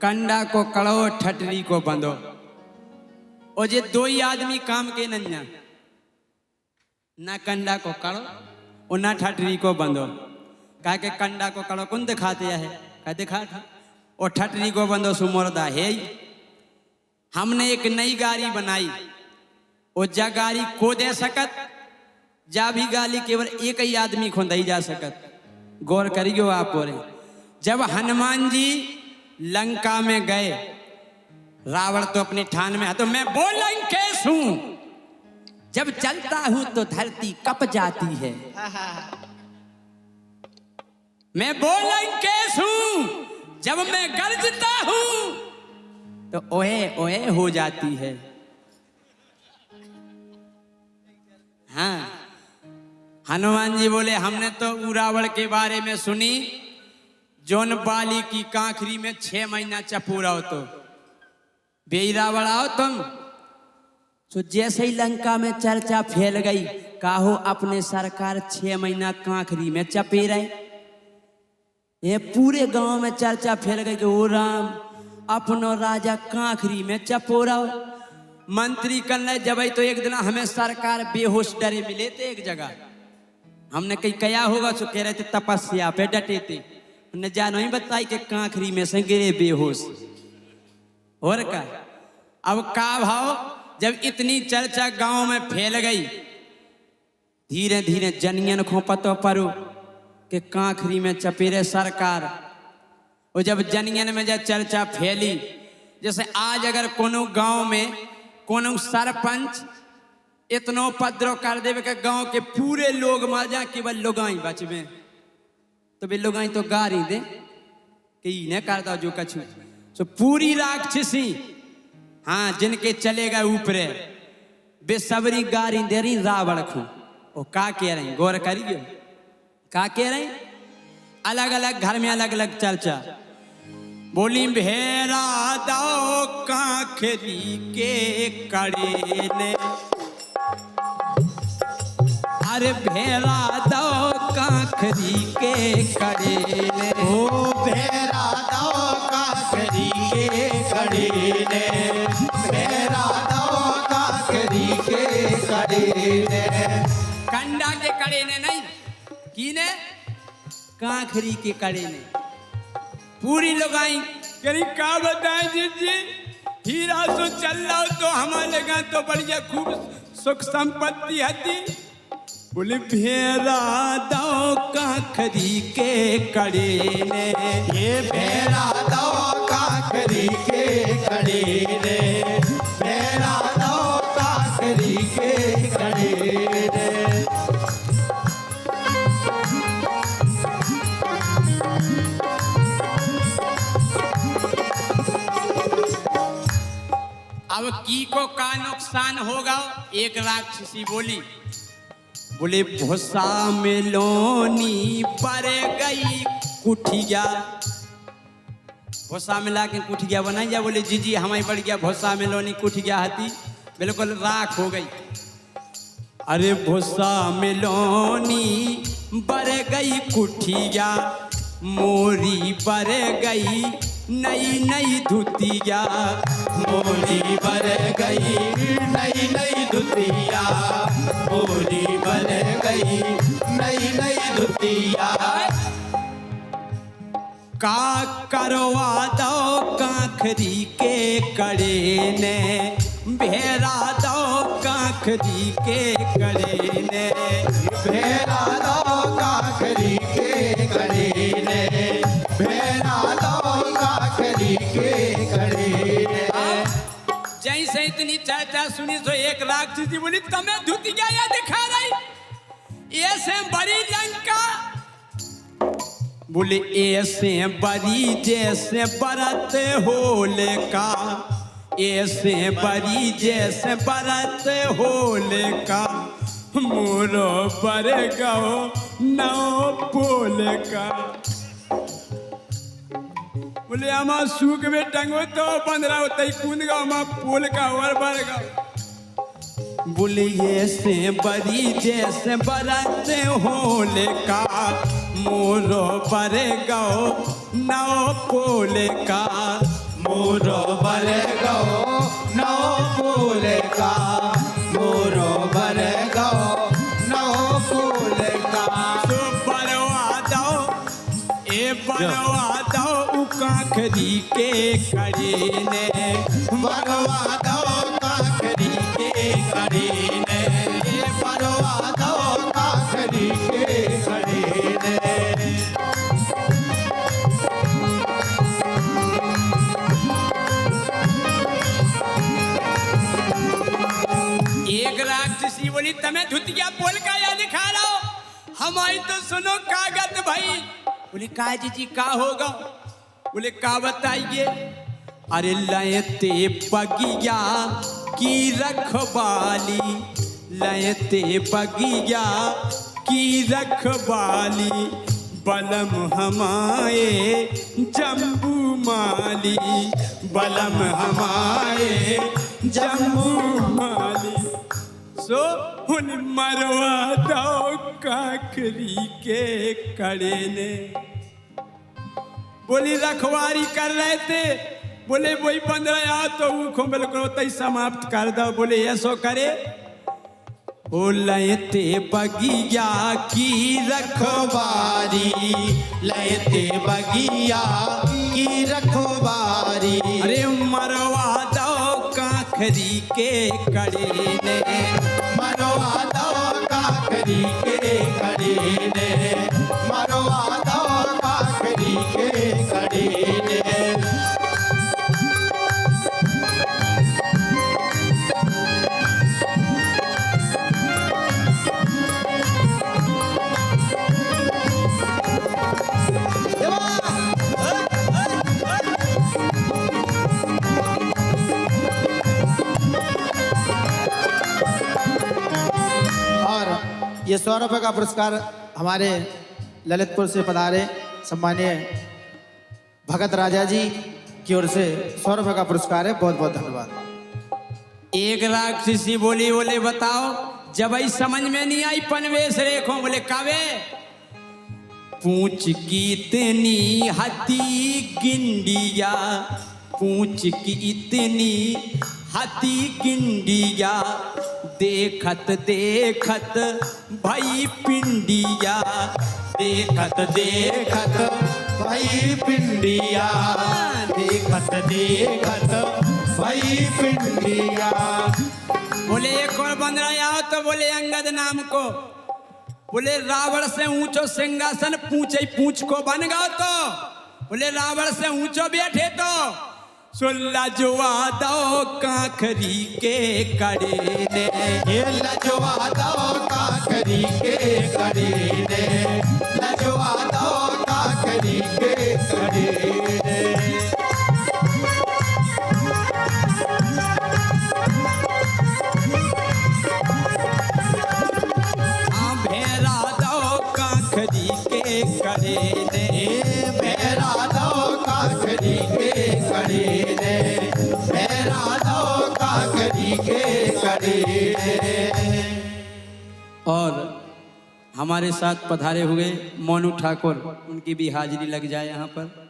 कंडा को कड़ो ठटरी को बंधो। और जे दो ही आदमी काम के नन्या ना कंडा को कड़ो और ना ठटरी को बंधो। कहा के कंडा को कड़ो कौन दिखाते है? कहा दिखाते और ठटरी को बंधो सुमरदा है। हमने एक नई गाड़ी बनाई और जा गाड़ी को दे सकत जा भी गाली केवल एक ही आदमी को दई जा सकत। गौर करियो आप। और जब हनुमान जी लंका में गए, रावण तो अपनी ठान में है, तो मैं वो लंकेश हूं, जब चलता हूं तो धरती कप जाती है। मैं वो लंकेश हूं, जब मैं गरजता हूं तो ओए ओए हो जाती है। हाँ, हनुमान जी बोले हमने तो रावण के बारे में सुनी, जोन बाली की कांखरी में 6 महीना चपूरा हो तो बेरावण आओ तुम। तो जैसे ही लंका में चर्चा फैल गई, काहो अपने सरकार 6 महीना कांखरी में चपे रहे। ये पूरे गांव में चर्चा फैल गई कि ओ राम अपनो राजा कांखरी में चपो रहो। मंत्री कल जब तो एक दिन हमें सरकार बेहोश डरे मिले थे एक जगह। हमने कहीं कया होगा तो कह रहे थे तपस्या पे डटे थे। उन्हें जानो ही बताई कि कांखरी में से गिरे बेहोश। और का अब का भाव, जब इतनी चर्चा गांव में फैल गई, धीरे धीरे जनियन को पतो पड़ो कि कांखरी में चपेरे सरकार। और जब जनियन में जब चर्चा फैली, जैसे आज अगर कोनो गांव में कोनो सरपंच इतना उपद्रव कर देवे कि गांव के पूरे लोग मर जा, केवल लोगाई बचवे, तो वे लोगाई तो गारी दे कि इन्हें करता जो कछु। तो पूरी राक्षसी, हाँ, जिनके चले गए ऊपरे बेसबरी गारी दे रही रावण को। वो का कह रही, गौर करिए का कह रही। अलग अलग घर में अलग अलग चर्चा। बोली भेरा दो कांखरी के कड़े ने, अरे भेरा दो कांखरी के कड़े ने, ओ भेरा दो कांखरी के कड़े ने, भेरा दो कांखरी के कड़े ने। कंडा के कड़े ने नहीं, की ने कांखरी के कड़े ने। पूरी लगाई करी का बताए जी, हीरा सो चल रहा तो हमारे लगा तो बढ़िया खूब सुख संपत्ति हती। बोले भेरा दो कांखरी के कड़े ने, ये भेरा दो कांखरी के कड़े ने, भेरा दो कांखरी के कड़े ने। अब की को का नुकसान होगा? एक राक्षसी बोली, बोले भूसा में लोनी पर गई कुठिया। भूसा मिला के कुठिया बनाई जा। बोले जी जी हमारी बढ़ गया भूसा में लोनी कुठिया हती, बिल्कुल राख हो गई। अरे भूसा में लोनी बर गई कुठिया, मोरी बर गई नई नई धुतिया, मोरी बर गई नई नई धुतिया, मोरी बर गई नई नई धुतिया। का करवा दो कांखरी के कड़े ने, भेरा दो कांखरी के कड़े ने, भेरा दो कांखरी के कड़े ने, भेरा दो कांखरी के कड़े ने। जैसे इतनी चर्चा सुनी तो एक राक्षसी बोली तुम्हें धुतिया या दिखा रही, ऐसे बड़ी लंका। बोले ऐसे बड़ी जैसे बरत होले का, ऐसे बड़ी जैसे बरत होले का, मोरो पर गो नौ पोल का। बोले हमारा सूख में टंगो तो 15 होता ही कूद गो हमारा पोल का और बढ़ गो। बोले ऐसे बड़ी जैसे बरत होले का, मोरो पर गो नौ पोल का, मोरो बर गो नौ फूल का, मोरो बर गो नौ फूल का। तो बरवा दो ए बरवा दो उ काखरी के कड़ी ने, बरवा दो काखरी के कड़ी ने, बरवा दो काखरी के कड़ी ने। एक राक्षसी बोली तमें धुतिया बोल का या दिखा रहा हो, हमारी तो सुनो कागत भाई। बोले का जी का होगा? बोले का बताइए? अरे लयते बगिया की रखवाली, लयते बगिया की रखवाली, बलम हमारे जम्बू माली, बलम हमारे जम्बू माली। सो हुन मरवा दो काखरी के कड़े ने। बोली रखवारी कर रहे थे, बोले वही बंद रहा तो वो बिल्कुल तई समाप्त कर दो। बोले ऐसो करे? ओ लयते बगिया की रखवारी, लयते बगिया की रखवारी। अरे मरवा दो काखरी के कड़े ने, मरवा दो काखरी के कड़ी ने, मरवा दो काखरी के कड़ी ने। ये 100 रुपये का पुरस्कार हमारे ललितपुर से पधारे सम्मानीय भगत राजा जी की ओर से 100 रुपये का पुरस्कार है। बहुत बहुत धन्यवाद। एक राक्षसी बोली, बोले बताओ जब आई समझ में नहीं आई पनवेश रेखो। बोले कावे? पूछ की इतनी हती गिंडिया, पूछ की इतनी हती गिंडिया, देखत देखत भाई पिंडिया, देखत देखत भाई पिंडिया, देखत देखत भाई पिंडिया। बोले एक और बंद रहा तो बोले अंगद नाम को। बोले रावण से ऊंचो सिंहासन पूछे पूछ को बन गया तो। बोले रावण से ऊंचो बैठे तो सुल्ला जुआ दो काखरी के कड़े ने, ये लजवा दो काखरी के कड़ी ने, लजवा दो काखरी के कड़ी ने। भेरा दो काखरी के कड़े ने, भेरा दो काखरी के कड़ी ने, भेरा दो काखरी के कड़ी ने। और हमारे साथ पधारे हुए मोनू ठाकुर, उनकी भी हाजिरी लग जाए यहाँ पर।